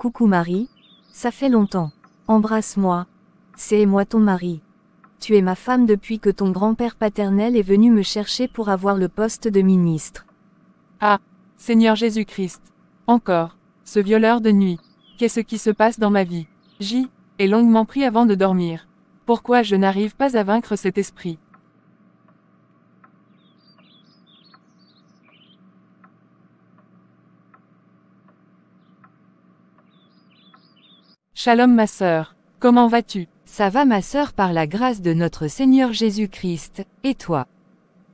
Coucou Marie, ça fait longtemps. Embrasse-moi. C'est moi ton mari. Tu es ma femme depuis que ton grand-père paternel est venu me chercher pour avoir le poste de ministre. Ah, Seigneur Jésus-Christ. Encore, ce violeur de nuit. Qu'est-ce qui se passe dans ma vie? J'y ai longuement pris avant de dormir. Pourquoi je n'arrive pas à vaincre cet esprit? Shalom ma sœur, comment vas-tu? Ça va ma sœur par la grâce de notre Seigneur Jésus-Christ, et toi?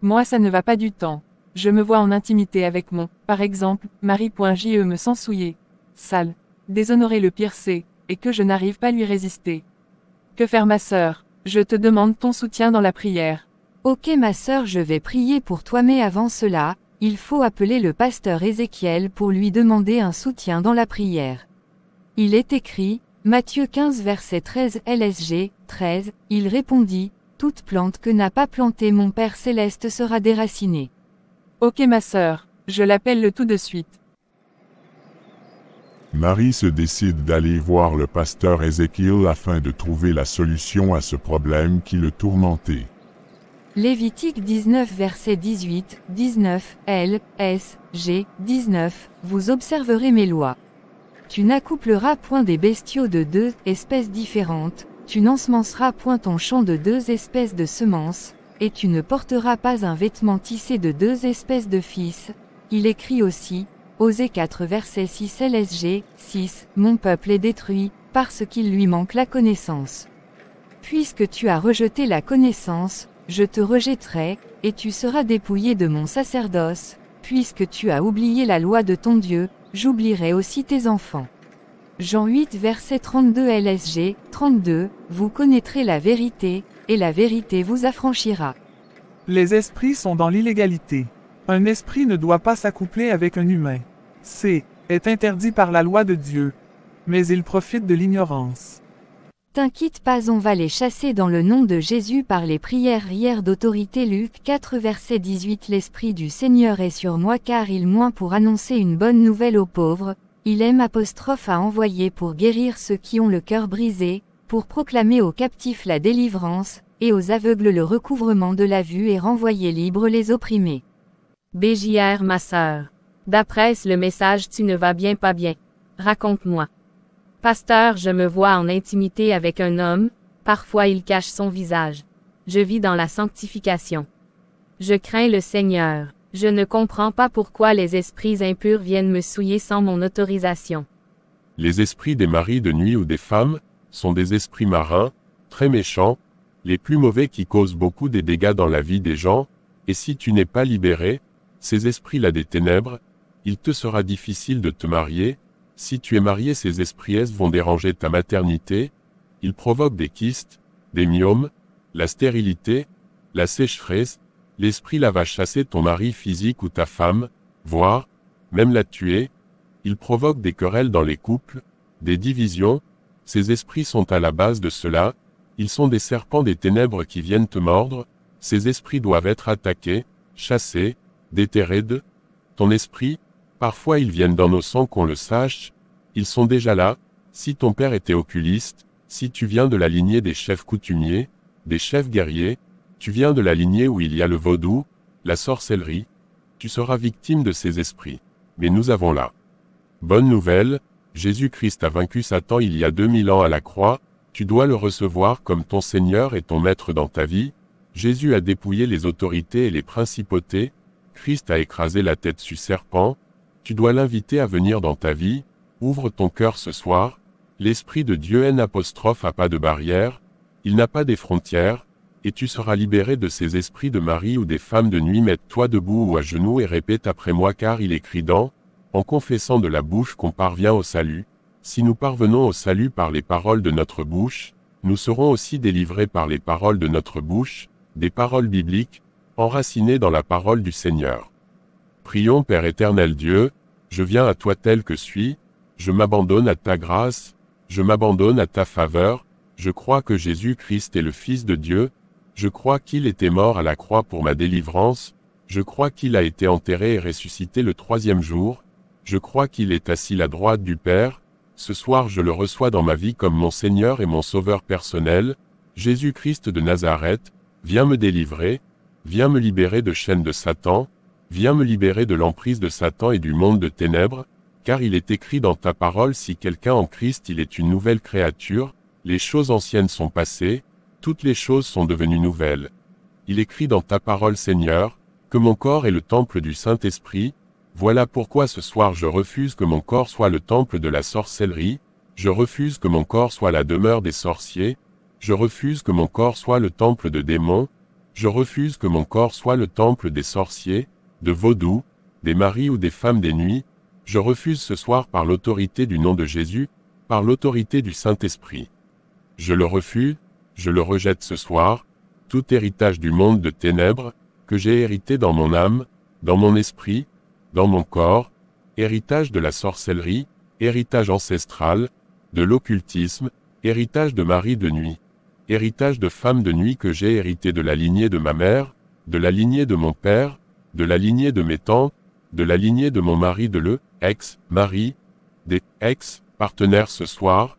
Moi ça ne va pas du temps. Je me vois en intimité avec mon, par exemple, Marie.je me sens souillé, sale, déshonoré le pire c'est, et que je n'arrive pas à lui résister. Que faire ma sœur? Je te demande ton soutien dans la prière. Ok ma sœur je vais prier pour toi mais avant cela, il faut appeler le pasteur Ézéchiel pour lui demander un soutien dans la prière. Il est écrit, Matthieu 15 verset 13 LSG, 13, il répondit, toute plante que n'a pas plantée mon Père Céleste sera déracinée. Ok ma sœur, je l'appelle le tout de suite. Marie se décide d'aller voir le pasteur Ézéchiel afin de trouver la solution à ce problème qui le tourmentait. Lévitique 19 verset 18, 19, L, S, G, 19, vous observerez mes lois. Tu n'accoupleras point des bestiaux de deux espèces différentes, tu n'ensemenceras point ton champ de deux espèces de semences, et tu ne porteras pas un vêtement tissé de deux espèces de fils. Il écrit aussi, Osée 4 verset 6 LSG, 6, mon peuple est détruit, parce qu'il lui manque la connaissance. Puisque tu as rejeté la connaissance, je te rejetterai, et tu seras dépouillé de mon sacerdoce, puisque tu as oublié la loi de ton Dieu, j'oublierai aussi tes enfants. Jean 8 verset 32 LSG, 32, vous connaîtrez la vérité, et la vérité vous affranchira. Les esprits sont dans l'illégalité. Un esprit ne doit pas s'accoupler avec un humain. Est interdit par la loi de Dieu. Mais il profite de l'ignorance. T'inquiète pas, on va les chasser dans le nom de Jésus par les prières d'autorité. Luc 4 verset 18 L'Esprit du Seigneur est sur moi car il m'oint pour annoncer une bonne nouvelle aux pauvres, il aime à envoyer pour guérir ceux qui ont le cœur brisé, pour proclamer aux captifs la délivrance, et aux aveugles le recouvrement de la vue et renvoyer libres les opprimés. BJR ma sœur. D'après le message tu ne vas bien pas bien. Raconte-moi. Pasteur, je me vois en intimité avec un homme, parfois il cache son visage. Je vis dans la sanctification. Je crains le Seigneur. Je ne comprends pas pourquoi les esprits impurs viennent me souiller sans mon autorisation. Les esprits des maris de nuit ou des femmes sont des esprits marins, très méchants, les plus mauvais qui causent beaucoup des dégâts dans la vie des gens, et si tu n'es pas libéré, ces esprits-là des ténèbres, il te sera difficile de te marier. Si tu es marié, ces esprits vont déranger ta maternité, ils provoquent des kystes, des myomes, la stérilité, la sécheresse, l'esprit là va chasser ton mari physique ou ta femme, voire, même la tuer, ils provoquent des querelles dans les couples, des divisions, ces esprits sont à la base de cela, ils sont des serpents des ténèbres qui viennent te mordre, ces esprits doivent être attaqués, chassés, déterrés de ton esprit. Parfois ils viennent dans nos sangs qu'on le sache, ils sont déjà là, si ton père était oculiste, si tu viens de la lignée des chefs coutumiers, des chefs guerriers, tu viens de la lignée où il y a le vaudou, la sorcellerie, tu seras victime de ces esprits. Mais nous avons là. Bonne nouvelle, Jésus-Christ a vaincu Satan il y a 2000 ans à la croix, tu dois le recevoir comme ton Seigneur et ton Maître dans ta vie, Jésus a dépouillé les autorités et les principautés, Christ a écrasé la tête du serpent, tu dois l'inviter à venir dans ta vie, ouvre ton cœur ce soir, l'Esprit de Dieu n'a pas de barrière, il n'a pas des frontières, et tu seras libéré de ces esprits de mari ou des femmes de nuit. Mets-toi debout ou à genoux et répète après moi car il écrit en confessant de la bouche qu'on parvient au salut, si nous parvenons au salut par les paroles de notre bouche, nous serons aussi délivrés par les paroles de notre bouche, des paroles bibliques, enracinées dans la parole du Seigneur. Prions. Père éternel Dieu, je viens à toi tel que suis, je m'abandonne à ta grâce, je m'abandonne à ta faveur, je crois que Jésus-Christ est le Fils de Dieu, je crois qu'il était mort à la croix pour ma délivrance, je crois qu'il a été enterré et ressuscité le 3e jour, je crois qu'il est assis à la droite du Père, ce soir je le reçois dans ma vie comme mon Seigneur et mon Sauveur personnel. Jésus-Christ de Nazareth, viens me délivrer, viens me libérer de chaînes de Satan, viens me libérer de l'emprise de Satan et du monde de ténèbres, car il est écrit dans ta parole, si quelqu'un en Christ il est une nouvelle créature, les choses anciennes sont passées, toutes les choses sont devenues nouvelles. Il écrit dans ta parole, Seigneur, que mon corps est le temple du Saint-Esprit. Voilà pourquoi ce soir je refuse que mon corps soit le temple de la sorcellerie, je refuse que mon corps soit la demeure des sorciers, je refuse que mon corps soit le temple de démons, je refuse que mon corps soit le temple des sorciers, de vaudous, des maris ou des femmes des nuits. Je refuse ce soir par l'autorité du nom de Jésus, par l'autorité du Saint-Esprit. Je le refuse, je le rejette ce soir, tout héritage du monde de ténèbres, que j'ai hérité dans mon âme, dans mon esprit, dans mon corps, héritage de la sorcellerie, héritage ancestral, de l'occultisme, héritage de mari de nuit, héritage de femme de nuit que j'ai hérité de la lignée de ma mère, de la lignée de mon père, de la lignée de mes tantes, de la lignée de mon mari, de le ex-mari, des ex-partenaires ce soir.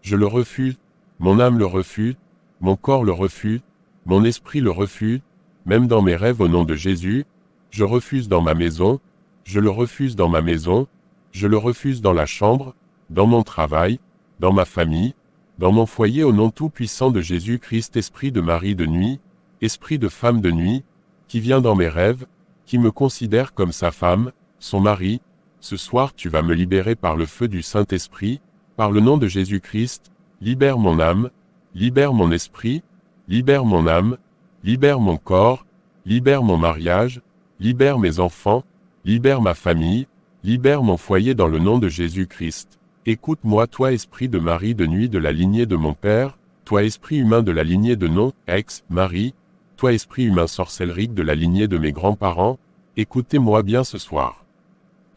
Je le refuse, mon âme le refuse, mon corps le refuse, mon esprit le refuse, même dans mes rêves au nom de Jésus. Je refuse dans ma maison, je le refuse dans ma maison, je le refuse dans la chambre, dans mon travail, dans ma famille, dans mon foyer au nom tout-puissant de Jésus-Christ, esprit de mari de nuit, esprit de femme de nuit, qui vient dans mes rêves, qui me considère comme sa femme, son mari. Ce soir tu vas me libérer par le feu du Saint-Esprit, par le nom de Jésus-Christ. Libère mon âme, libère mon esprit, libère mon âme, libère mon corps, libère mon mariage, libère mes enfants, libère ma famille, libère mon foyer dans le nom de Jésus-Christ. Écoute-moi, toi esprit de mari de nuit de la lignée de mon père, toi esprit humain de la lignée de non, ex-mari, toi esprit humain sorcellerique de la lignée de mes grands-parents, écoutez-moi bien ce soir.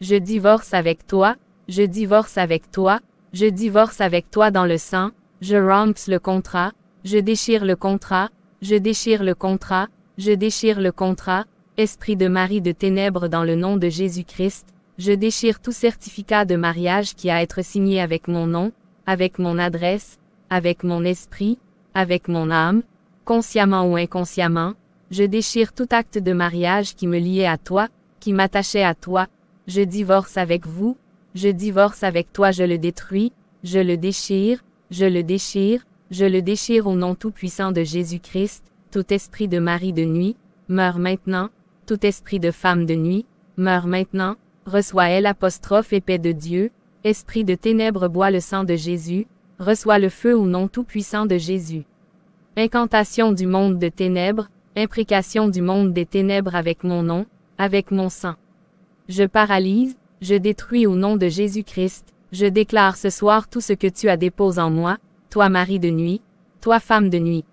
Je divorce avec toi, je divorce avec toi, je divorce avec toi dans le sang, je romps le contrat, je déchire le contrat, je déchire le contrat, je déchire le contrat, esprit de mari de ténèbres dans le nom de Jésus-Christ, je déchire tout certificat de mariage qui a à être signé avec mon nom, avec mon adresse, avec mon esprit, avec mon âme, consciemment ou inconsciemment, je déchire tout acte de mariage qui me liait à toi, qui m'attachait à toi, je divorce avec vous, je divorce avec toi, je le détruis, je le déchire, je le déchire, je le déchire au nom tout-puissant de Jésus-Christ, tout esprit de mari de nuit, meurs maintenant, tout esprit de femme de nuit, meurs maintenant, reçois l'apostrophe épée de Dieu, esprit de ténèbres bois le sang de Jésus, reçois le feu au nom tout-puissant de Jésus. Incantation du monde de ténèbres, imprécation du monde des ténèbres avec mon nom, avec mon sang. Je paralyse, je détruis au nom de Jésus-Christ, je déclare ce soir tout ce que tu as déposé en moi, toi mari de nuit, toi femme de nuit.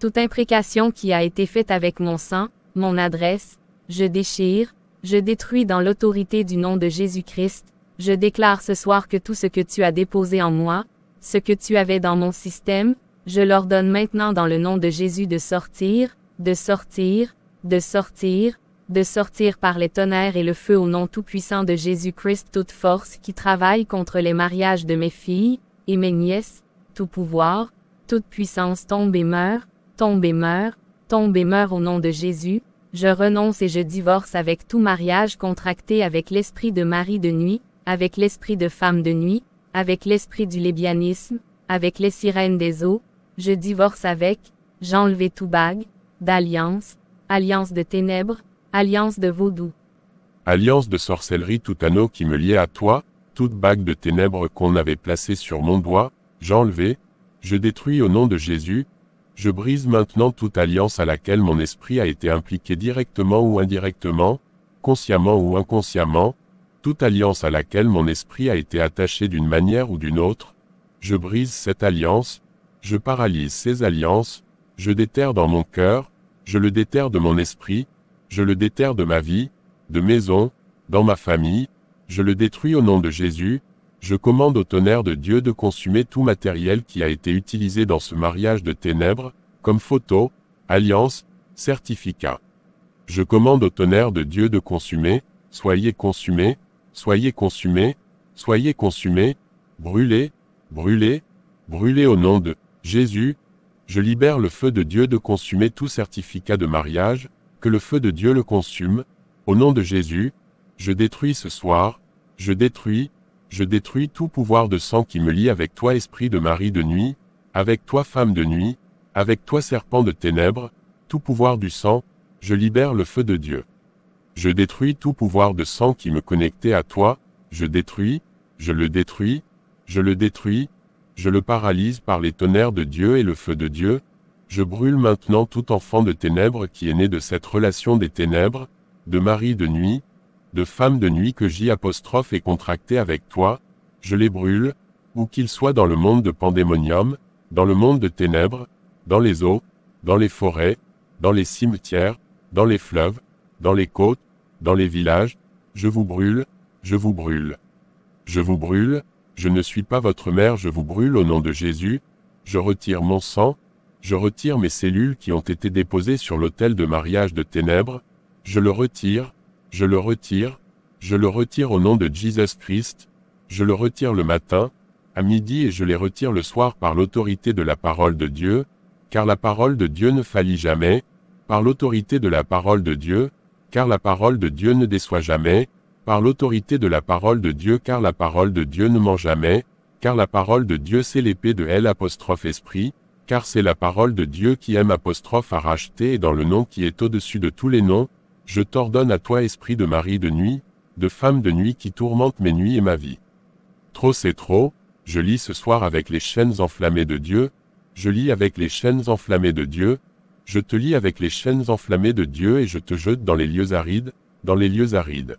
Toute imprécation qui a été faite avec mon sang, mon adresse, je déchire, je détruis dans l'autorité du nom de Jésus-Christ, je déclare ce soir que tout ce que tu as déposé en moi, ce que tu avais dans mon système, je l'ordonne maintenant dans le nom de Jésus de sortir, de sortir, de sortir, de sortir par les tonnerres et le feu au nom tout-puissant de Jésus-Christ, toute force qui travaille contre les mariages de mes filles et mes nièces, tout pouvoir, toute puissance tombe et meurt, tombe et meurt, tombe et meurt au nom de Jésus. Je renonce et je divorce avec tout mariage contracté avec l'esprit de mari de nuit, avec l'esprit de femme de nuit, avec l'esprit du lébianisme, avec les sirènes des eaux. Je divorce avec, j'enlève tout bague, d'alliance, alliance de ténèbres, alliance de vaudou. Alliance de sorcellerie, tout anneau qui me liait à toi, toute bague de ténèbres qu'on avait placée sur mon doigt, j'enlevais, je détruis au nom de Jésus. Je brise maintenant toute alliance à laquelle mon esprit a été impliqué directement ou indirectement, consciemment ou inconsciemment, toute alliance à laquelle mon esprit a été attaché d'une manière ou d'une autre. Je brise cette alliance, je paralyse ces alliances, je déterre dans mon cœur, je le déterre de mon esprit, je le déterre de ma vie, de maison, dans ma famille, je le détruis au nom de Jésus. Je commande au tonnerre de Dieu de consumer tout matériel qui a été utilisé dans ce mariage de ténèbres, comme photo, alliance, certificat. Je commande au tonnerre de Dieu de consumer, soyez consumés, soyez consumés, soyez consumés, Brûlez, brûlez, brûlez au nom de Jésus. Je libère le feu de Dieu de consumer tout certificat de mariage, que le feu de Dieu le consume. Au nom de Jésus, je détruis ce soir, je détruis tout pouvoir de sang qui me lie avec toi esprit de mari de nuit, avec toi femme de nuit, avec toi serpent de ténèbres, tout pouvoir du sang, je libère le feu de Dieu. Je détruis tout pouvoir de sang qui me connectait à toi, je détruis, je le détruis, je le détruis, je le paralyse par les tonnerres de Dieu et le feu de Dieu, je brûle maintenant tout enfant de ténèbres qui est né de cette relation des ténèbres, de mari de nuit, de femme de nuit que J' est contracté avec toi, je les brûle, où qu'ils soient dans le monde de pandémonium, dans le monde de ténèbres, dans les eaux, dans les forêts, dans les cimetières, dans les fleuves, dans les côtes, dans les villages, je vous brûle, je vous brûle. Je vous brûle, je ne suis pas votre mère, je vous brûle au nom de Jésus, je retire mon sang, je retire mes cellules qui ont été déposées sur l'autel de mariage de ténèbres, je le retire, je le retire, je le retire au nom de Jesus Christ, je le retire le matin, à midi et je les retire le soir par l'autorité de la parole de Dieu, car la parole de Dieu ne faillit jamais, par l'autorité de la parole de Dieu, car la parole de Dieu ne déçoit jamais, par l'autorité de la parole de Dieu car la parole de Dieu ne ment jamais, car la parole de Dieu c'est l'épée de L'(esprit, car c'est la parole de Dieu qui aime à racheter et dans le nom qui est au-dessus de tous les noms, je t'ordonne à toi esprit de mari de nuit, de femme de nuit qui tourmente mes nuits et ma vie. Trop c'est trop, je lis ce soir avec les chaînes enflammées de Dieu, je lis avec les chaînes enflammées de Dieu, je te lis avec les chaînes enflammées de Dieu et je te jette dans les lieux arides, dans les lieux arides.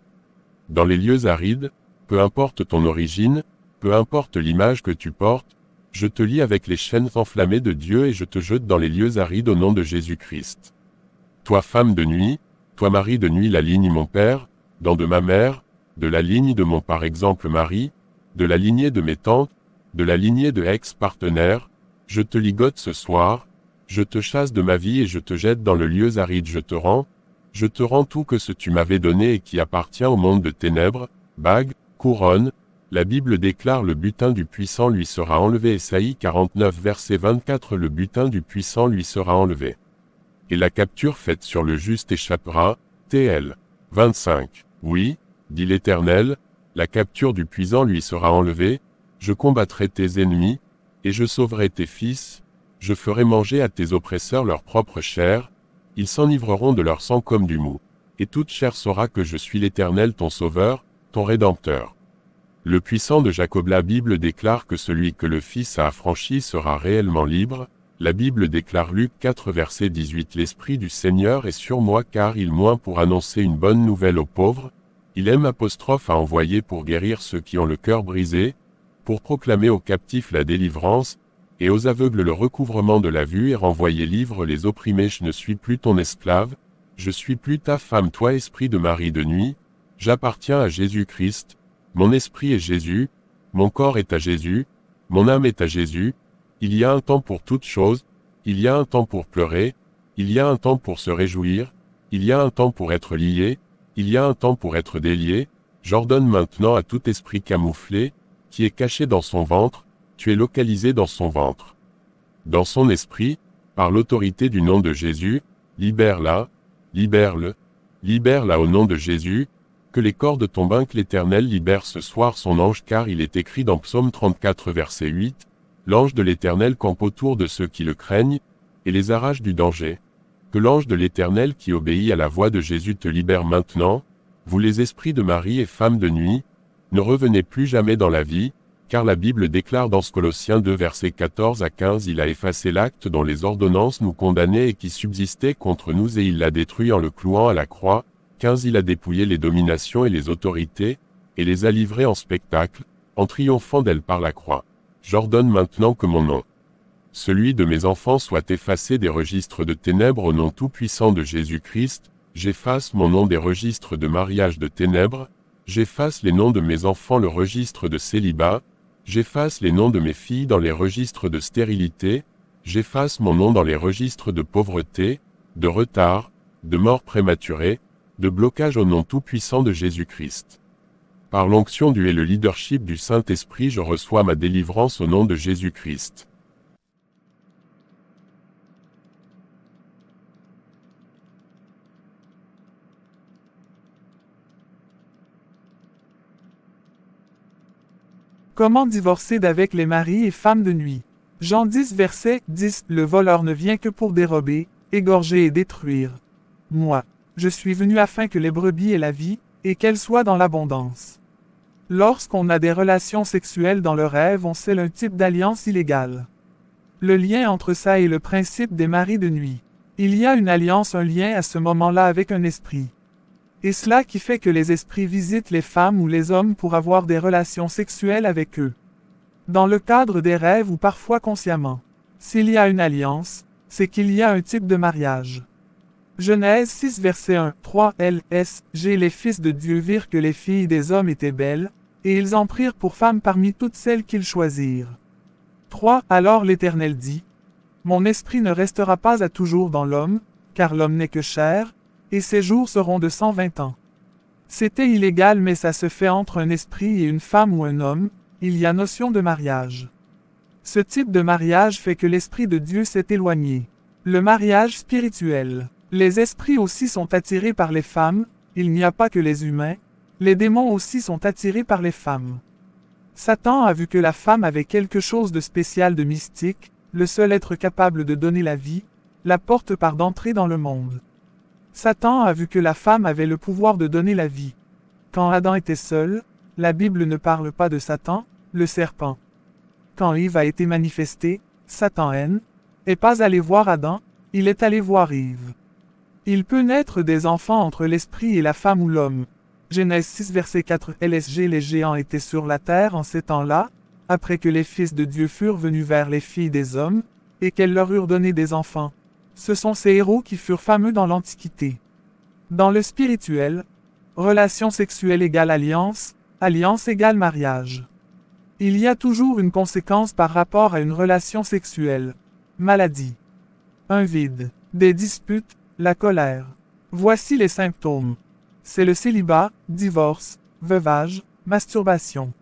Dans les lieux arides, peu importe ton origine, peu importe l'image que tu portes, je te lie avec les chaînes enflammées de Dieu et je te jette dans les lieux arides au nom de Jésus-Christ. Toi femme de nuit, toi mari de nuit la ligne mon père, dans de ma mère, de la ligne de mon par exemple mari, de la lignée de mes tantes, de la lignée de ex-partenaires, je te ligote ce soir, je te chasse de ma vie et je te jette dans le lieu aride je te rends tout que ce tu m'avais donné et qui appartient au monde de ténèbres, bague, couronne, la Bible déclare le butin du puissant lui sera enlevé Ésaïe 49 verset 24 le butin du puissant lui sera enlevé. Et la capture faite sur le juste échappera, TL. 25. Oui, dit l'Éternel, la capture du puissant lui sera enlevée, je combattrai tes ennemis, et je sauverai tes fils, je ferai manger à tes oppresseurs leur propre chair, ils s'enivreront de leur sang comme du mou, et toute chair saura que je suis l'Éternel ton sauveur, ton rédempteur. Le puissant de Jacob la Bible déclare que celui que le Fils a affranchi sera réellement libre, la Bible déclare Luc 4 verset 18 l'Esprit du Seigneur est sur moi car il m'oint pour annoncer une bonne nouvelle aux pauvres, il aime à envoyer pour guérir ceux qui ont le cœur brisé, pour proclamer aux captifs la délivrance, et aux aveugles le recouvrement de la vue et renvoyer livre les opprimés je ne suis plus ton esclave, je suis plus ta femme toi esprit de mari de nuit, j'appartiens à Jésus-Christ, mon esprit est Jésus, mon corps est à Jésus, mon âme est à Jésus, il y a un temps pour toutes choses, il y a un temps pour pleurer, il y a un temps pour se réjouir, il y a un temps pour être lié, il y a un temps pour être délié, j'ordonne maintenant à tout esprit camouflé, qui est caché dans son ventre, tu es localisé dans son ventre. Dans son esprit, par l'autorité du nom de Jésus, libère-la, libère-le, libère-la au nom de Jésus, que les cordes tombent que l'Éternel libère ce soir son ange car il est écrit dans Psaume 34 verset 8, l'ange de l'Éternel campe autour de ceux qui le craignent, et les arrache du danger. Que l'ange de l'Éternel qui obéit à la voix de Jésus te libère maintenant, vous les esprits de mari et femmes de nuit, ne revenez plus jamais dans la vie, car la Bible déclare dans Colossiens 2 versets 14 à 15 il a effacé l'acte dont les ordonnances nous condamnaient et qui subsistait contre nous et il l'a détruit en le clouant à la croix, 15 il a dépouillé les dominations et les autorités, et les a livrées en spectacle, en triomphant d'elles par la croix. J'ordonne maintenant que mon nom, celui de mes enfants soit effacé des registres de ténèbres au nom tout-puissant de Jésus-Christ, j'efface mon nom des registres de mariage de ténèbres, j'efface les noms de mes enfants le registre de célibat, j'efface les noms de mes filles dans les registres de stérilité, j'efface mon nom dans les registres de pauvreté, de retard, de mort prématurée, de blocage au nom tout-puissant de Jésus-Christ. Par l'onction du et le leadership du Saint-Esprit, je reçois ma délivrance au nom de Jésus-Christ. Comment divorcer d'avec les maris et femmes de nuit? Jean 10, verset 10. Le voleur ne vient que pour dérober, égorger et détruire. Moi, je suis venu afin que les brebis aient la vie, et qu'elles soient dans l'abondance. Lorsqu'on a des relations sexuelles dans le rêve, on scelle un type d'alliance illégale. Le lien entre ça et le principe des maris de nuit. Il y a une alliance, un lien à ce moment-là avec un esprit. Et cela qui fait que les esprits visitent les femmes ou les hommes pour avoir des relations sexuelles avec eux. Dans le cadre des rêves ou parfois consciemment. S'il y a une alliance, c'est qu'il y a un type de mariage. Genèse 6 verset 1, 3 LSG. Les fils de Dieu virent que les filles des hommes étaient belles, et ils en prirent pour femmes parmi toutes celles qu'ils choisirent. 3 Alors l'Éternel dit, mon esprit ne restera pas à toujours dans l'homme, car l'homme n'est que chair, et ses jours seront de 120 ans. C'était illégal, mais ça se fait entre un esprit et une femme ou un homme, il y a notion de mariage. Ce type de mariage fait que l'Esprit de Dieu s'est éloigné. Le mariage spirituel. Les esprits aussi sont attirés par les femmes, il n'y a pas que les humains, les démons aussi sont attirés par les femmes. Satan a vu que la femme avait quelque chose de spécial, de mystique, le seul être capable de donner la vie, la porte par d'entrer dans le monde. Satan a vu que la femme avait le pouvoir de donner la vie. Quand Adam était seul, la Bible ne parle pas de Satan, le serpent. Quand Ève a été manifestée, Satan n'est pas allé voir Adam, il est allé voir Ève. Il peut naître des enfants entre l'esprit et la femme ou l'homme. Genèse 6 verset 4 LSG. Les géants étaient sur la terre en ces temps-là, après que les fils de Dieu furent venus vers les filles des hommes, et qu'elles leur eurent donné des enfants. Ce sont ces héros qui furent fameux dans l'Antiquité. Dans le spirituel, relation sexuelle égale alliance, alliance égale mariage. Il y a toujours une conséquence par rapport à une relation sexuelle. Maladie. Un vide. Des disputes, la colère. Voici les symptômes. C'est le célibat, divorce, veuvage, masturbation.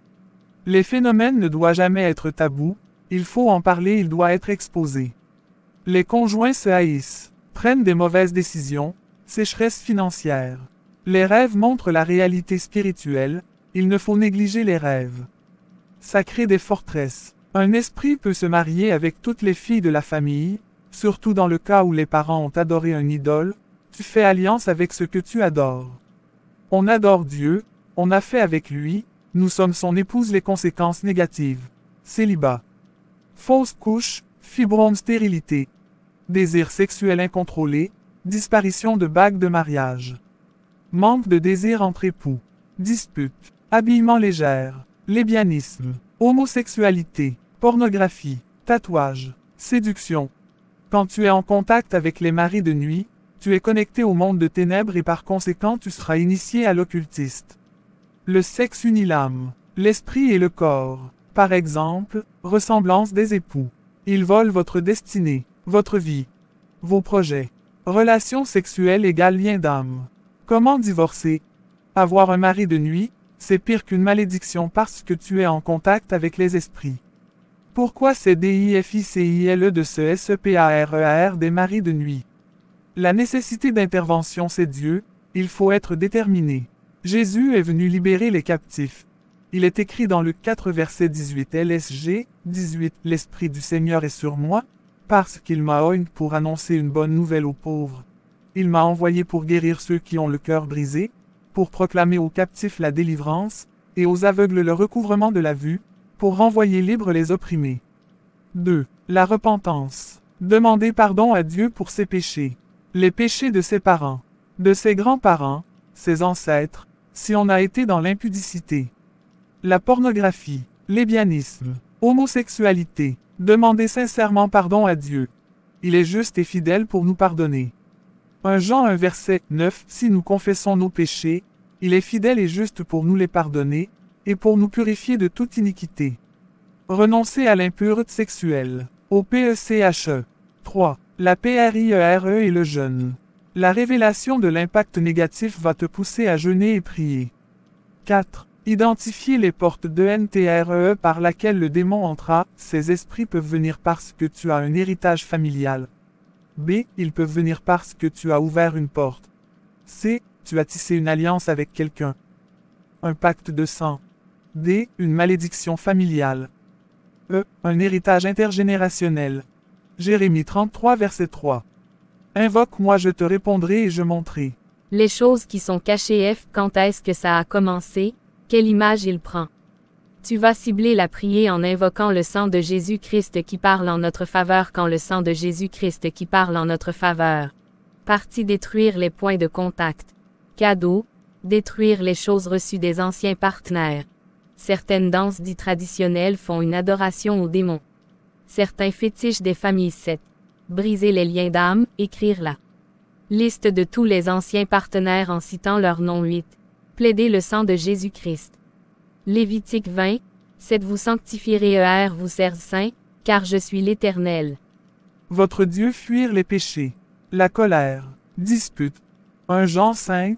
Les phénomènes ne doivent jamais être tabous, il faut en parler, il doit être exposé. Les conjoints se haïssent, prennent des mauvaises décisions, sécheresse financière. Les rêves montrent la réalité spirituelle, il ne faut négliger les rêves. Ça crée des forteresses. Un esprit peut se marier avec toutes les filles de la famille, surtout dans le cas où les parents ont adoré un idole, tu fais alliance avec ce que tu adores. On adore Dieu, on a fait avec lui, nous sommes son épouse. Les conséquences négatives. Célibat. Fausse couche, fibrome, stérilité. Désir sexuel incontrôlé, disparition de bague de mariage. Manque de désir entre époux. Dispute. Habillement légère. Lesbianisme. Homosexualité. Pornographie. Tatouage. Séduction. Quand tu es en contact avec les maris de nuit, tu es connecté au monde de ténèbres et par conséquent tu seras initié à l'occultiste. Le sexe unit l'âme, l'esprit et le corps. Par exemple, ressemblance des époux. Ils volent votre destinée, votre vie, vos projets. Relation sexuelle égale lien d'âme. Comment divorcer? Avoir un mari de nuit, c'est pire qu'une malédiction parce que tu es en contact avec les esprits. Pourquoi c'est DIFICILE de ce SEPAREAR des maris de nuit? La nécessité d'intervention, c'est Dieu, il faut être déterminé. Jésus est venu libérer les captifs. Il est écrit dans Luc 4 verset 18 LSG, 18, l'Esprit du Seigneur est sur moi, parce qu'il m'a oint pour annoncer une bonne nouvelle aux pauvres. Il m'a envoyé pour guérir ceux qui ont le cœur brisé, pour proclamer aux captifs la délivrance, et aux aveugles le recouvrement de la vue, pour renvoyer libres les opprimés. 2. La repentance. Demander pardon à Dieu pour ses péchés. Les péchés de ses parents, de ses grands-parents, ses ancêtres, si on a été dans l'impudicité. La pornographie, lesbianisme, homosexualité. Demander sincèrement pardon à Dieu. Il est juste et fidèle pour nous pardonner. 1 Jean 1 verset 9. Si nous confessons nos péchés, il est fidèle et juste pour nous les pardonner, et pour nous purifier de toute iniquité. Renoncer à l'impureté sexuelle. Au PECHE. 3. La PRIERE et le jeûne. La révélation de l'impact négatif va te pousser à jeûner et prier. 4. Identifiez les portes de NTRE par laquelle le démon entra. Ces esprits peuvent venir parce que tu as un héritage familial. B. Ils peuvent venir parce que tu as ouvert une porte. C. Tu as tissé une alliance avec quelqu'un. Un pacte de sang. D. Une malédiction familiale. E. Un héritage intergénérationnel. Jérémie 33 verset 3. Invoque-moi, je te répondrai et je montrerai. Les choses qui sont cachées. F. Quand est-ce que ça a commencé? Quelle image il prend? Tu vas cibler la prière en invoquant le sang de Jésus-Christ qui parle en notre faveur. Quand le sang de Jésus-Christ qui parle en notre faveur. Partie détruire les points de contact. Cadeau. Détruire les choses reçues des anciens partenaires. Certaines danses dites traditionnelles font une adoration aux démons. Certains fétiches des familles 7. Briser les liens d'âme, écrire la liste de tous les anciens partenaires en citant leur nom 8. Plaider le sang de Jésus-Christ. Lévitique 20. 7 Vous sanctifierez vous serez saints, car je suis l'Éternel. Votre Dieu fuir les péchés. La colère. Dispute. 1 Jean 5.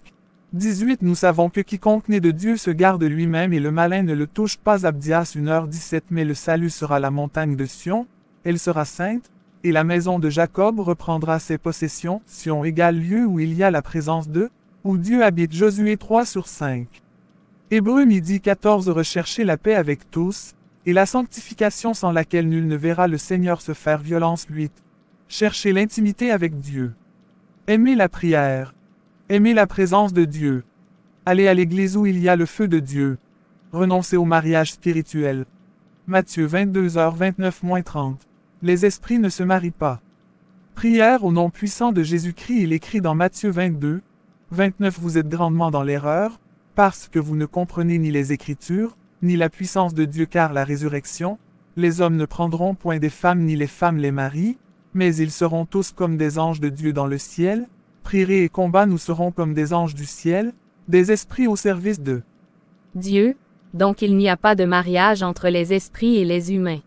18 Nous savons que quiconque né de Dieu se garde lui-même et le malin ne le touche pas. Abdias 1h17 Mais le salut sera la montagne de Sion, elle sera sainte, et la maison de Jacob reprendra ses possessions. Sion égale lieu où il y a la présence de, où Dieu habite. Josué 3/5. Hébreux 12:14 Recherchez la paix avec tous, et la sanctification sans laquelle nul ne verra le Seigneur se faire violence. 8. Cherchez l'intimité avec Dieu. Aimez la prière. Aimez la présence de Dieu. Allez à l'église où il y a le feu de Dieu. Renoncez au mariage spirituel. Matthieu 22h29-30. Les esprits ne se marient pas. Prière au nom puissant de Jésus-Christ. Il écrit dans Matthieu 22:29 Vous êtes grandement dans l'erreur, parce que vous ne comprenez ni les Écritures, ni la puissance de Dieu, car la résurrection, les hommes ne prendront point des femmes ni les femmes les maris, mais ils seront tous comme des anges de Dieu dans le ciel. Prieurez et combat, nous serons comme des anges du ciel, des esprits au service de Dieu, donc il n'y a pas de mariage entre les esprits et les humains.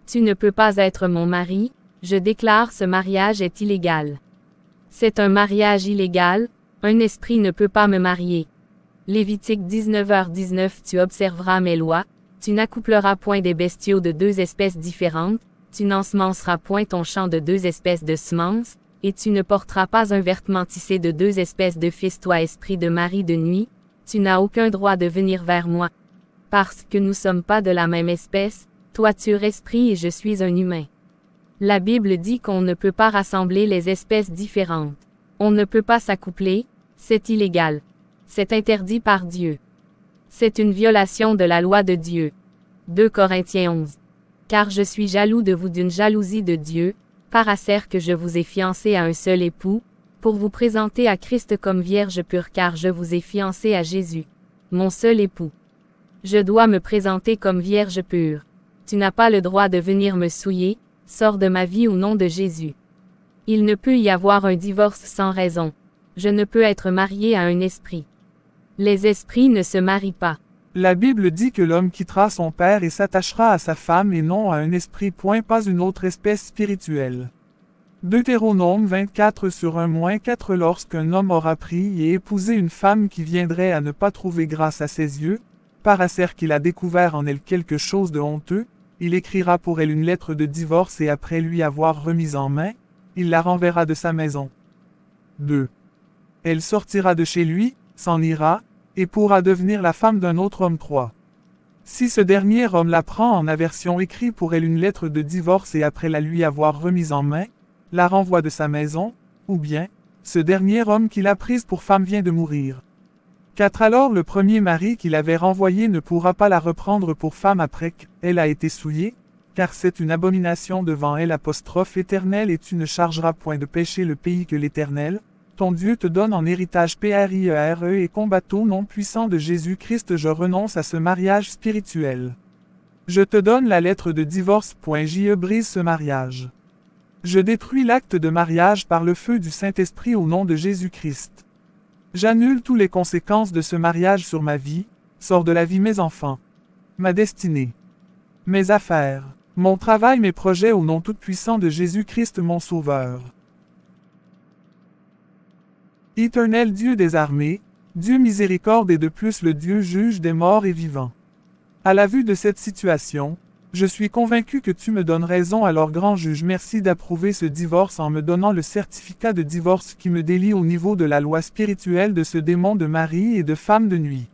Tu ne peux pas être mon mari, je déclare ce mariage est illégal. C'est un mariage illégal, un esprit ne peut pas me marier. Lévitique 19h19 Tu observeras mes lois, tu n'accoupleras point des bestiaux de deux espèces différentes, tu n'ensemenceras point ton champ de deux espèces de semences, et tu ne porteras pas un vêtement tissé de deux espèces de fils. Toi esprit de mari de nuit, tu n'as aucun droit de venir vers moi. Parce que nous ne sommes pas de la même espèce, toi tu es esprit et je suis un humain. La Bible dit qu'on ne peut pas rassembler les espèces différentes. On ne peut pas s'accoupler, c'est illégal. C'est interdit par Dieu. C'est une violation de la loi de Dieu. 2 Corinthiens 11. Car je suis jaloux de vous d'une jalousie de Dieu, par acère que je vous ai fiancé à un seul époux, pour vous présenter à Christ comme vierge pure, car je vous ai fiancé à Jésus, mon seul époux. Je dois me présenter comme vierge pure. Tu n'as pas le droit de venir me souiller, sors de ma vie au nom de Jésus. Il ne peut y avoir un divorce sans raison. Je ne peux être marié à un esprit. Les esprits ne se marient pas. La Bible dit que l'homme quittera son père et s'attachera à sa femme et non à un esprit. Pas une autre espèce spirituelle. Deutéronome 24/1-4 Lorsqu'un homme aura pris et épousé une femme qui viendrait à ne pas trouver grâce à ses yeux, par acère qu'il a découvert en elle quelque chose de honteux, il écrira pour elle une lettre de divorce et après lui avoir remise en main, il la renverra de sa maison. 2. Elle sortira de chez lui, s'en ira, et pourra devenir la femme d'un autre homme. 3. Si ce dernier homme la prend en aversion, écrit pour elle une lettre de divorce et après la lui avoir remise en main, la renvoie de sa maison, ou bien, ce dernier homme qui l'a prise pour femme vient de mourir. 4. Alors le premier mari qui l'avait renvoyée ne pourra pas la reprendre pour femme après qu'elle a été souillée, car c'est une abomination devant elle. Éternel, et tu ne chargeras point de péché le pays que l'Éternel, ton Dieu te donne en héritage. Prière et combat au nom puissant de Jésus-Christ. Je renonce à ce mariage spirituel. Je te donne la lettre de divorce. Je brise ce mariage. Je détruis l'acte de mariage par le feu du Saint-Esprit au nom de Jésus-Christ. J'annule toutes les conséquences de ce mariage sur ma vie, sors de la vie mes enfants, ma destinée, mes affaires, mon travail, mes projets au nom tout-puissant de Jésus-Christ mon Sauveur. Éternel Dieu des armées, Dieu miséricorde et de plus le Dieu juge des morts et vivants. À la vue de cette situation, je suis convaincu que tu me donnes raison, alors grand juge, merci d'approuver ce divorce en me donnant le certificat de divorce qui me délie au niveau de la loi spirituelle de ce démon de mari et de femme de nuit.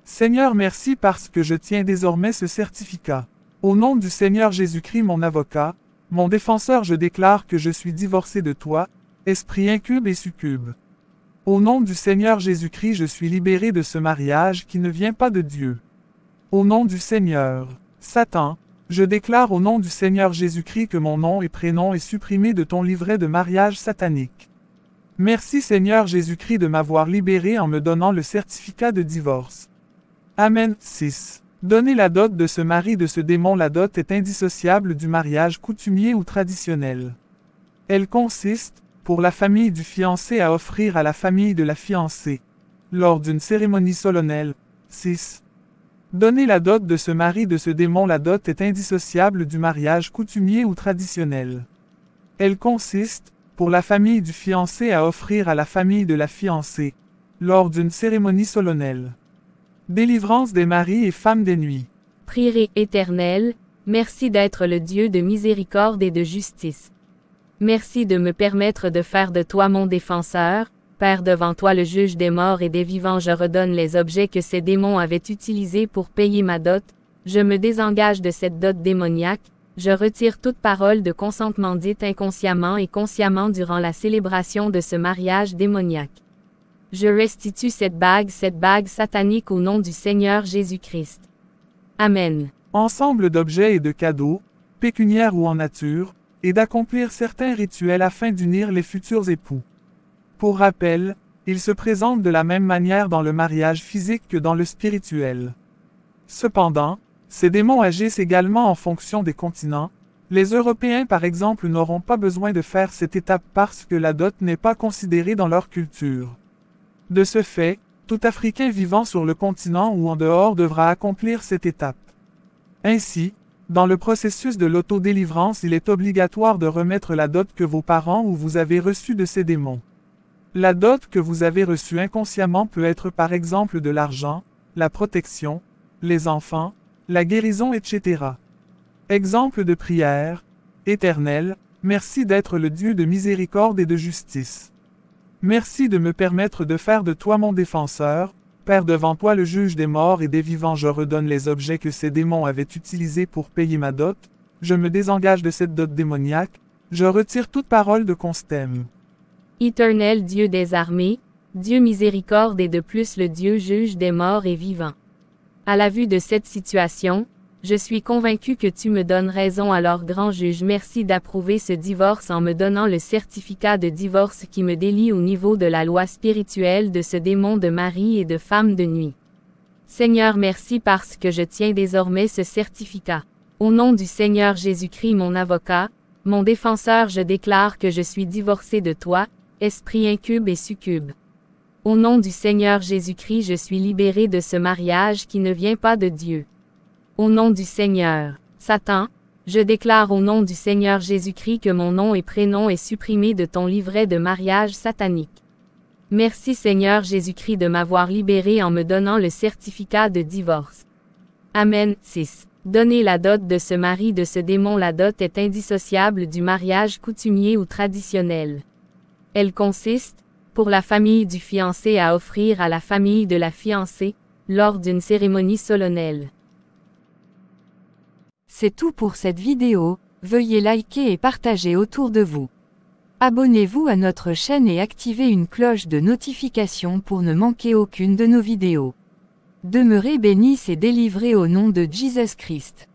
Seigneur, merci parce que je tiens désormais ce certificat. Au nom du Seigneur Jésus-Christ, mon avocat, mon défenseur, je déclare que je suis divorcé de toi, esprit incube et succube. Au nom du Seigneur Jésus-Christ, je suis libéré de ce mariage qui ne vient pas de Dieu. Au nom du Seigneur, Satan, je déclare au nom du Seigneur Jésus-Christ que mon nom et prénom est supprimé de ton livret de mariage satanique. Merci Seigneur Jésus-Christ de m'avoir libéré en me donnant le certificat de divorce. Amen. 6. Donner la dot de ce mari de ce démon. La dot est indissociable du mariage coutumier ou traditionnel. Elle consiste, pour la famille du fiancé, à offrir à la famille de la fiancée, lors d'une cérémonie solennelle. 6. Donner la dot de ce mari de ce démon. La dot est indissociable du mariage coutumier ou traditionnel. Elle consiste, pour la famille du fiancé, à offrir à la famille de la fiancée, lors d'une cérémonie solennelle. Délivrance des maris et femmes des nuits. Prière éternelle, merci d'être le Dieu de miséricorde et de justice. Merci de me permettre de faire de toi mon défenseur. Père, devant toi le juge des morts et des vivants, je redonne les objets que ces démons avaient utilisés pour payer ma dot. Je me désengage de cette dot démoniaque. Je retire toute parole de consentement dite inconsciemment et consciemment durant la célébration de ce mariage démoniaque. Je restitue cette bague satanique au nom du Seigneur Jésus-Christ. Amen. Ensemble d'objets et de cadeaux, pécuniaires ou en nature, et d'accomplir certains rituels afin d'unir les futurs époux. Pour rappel, ils se présentent de la même manière dans le mariage physique que dans le spirituel. Cependant, ces démons agissent également en fonction des continents. Les Européens par exemple n'auront pas besoin de faire cette étape parce que la dot n'est pas considérée dans leur culture. De ce fait, tout Africain vivant sur le continent ou en dehors devra accomplir cette étape. Ainsi, dans le processus de l'autodélivrance, il est obligatoire de remettre la dot que vos parents ou vous avez reçue de ces démons. La dot que vous avez reçue inconsciemment peut être par exemple de l'argent, la protection, les enfants, la guérison, etc. Exemple de prière. Éternel, merci d'être le Dieu de miséricorde et de justice. Merci de me permettre de faire de toi mon défenseur. Père, devant toi le juge des morts et des vivants, je redonne les objets que ces démons avaient utilisés pour payer ma dot. Je me désengage de cette dot démoniaque. Je retire toute parole de constem. Éternel Dieu des armées, Dieu miséricorde et de plus le Dieu juge des morts et vivants. À la vue de cette situation, je suis convaincu que tu me donnes raison, alors grand juge, merci d'approuver ce divorce en me donnant le certificat de divorce qui me délie au niveau de la loi spirituelle de ce démon de mari et de femme de nuit. Seigneur, merci parce que je tiens désormais ce certificat. Au nom du Seigneur Jésus-Christ, mon avocat, mon défenseur, je déclare que je suis divorcé de toi, esprit incube et succube. Au nom du Seigneur Jésus-Christ, je suis libéré de ce mariage qui ne vient pas de Dieu. Au nom du Seigneur, Satan, je déclare au nom du Seigneur Jésus-Christ que mon nom et prénom est supprimé de ton livret de mariage satanique. Merci Seigneur Jésus-Christ de m'avoir libéré en me donnant le certificat de divorce. Amen. 6. Donner la dot de ce mari de ce démon. La dot est indissociable du mariage coutumier ou traditionnel. Elle consiste, pour la famille du fiancé, à offrir à la famille de la fiancée, lors d'une cérémonie solennelle. C'est tout pour cette vidéo, veuillez liker et partager autour de vous. Abonnez-vous à notre chaîne et activez une cloche de notification pour ne manquer aucune de nos vidéos. Demeurez bénis et délivrés au nom de Jésus Christ.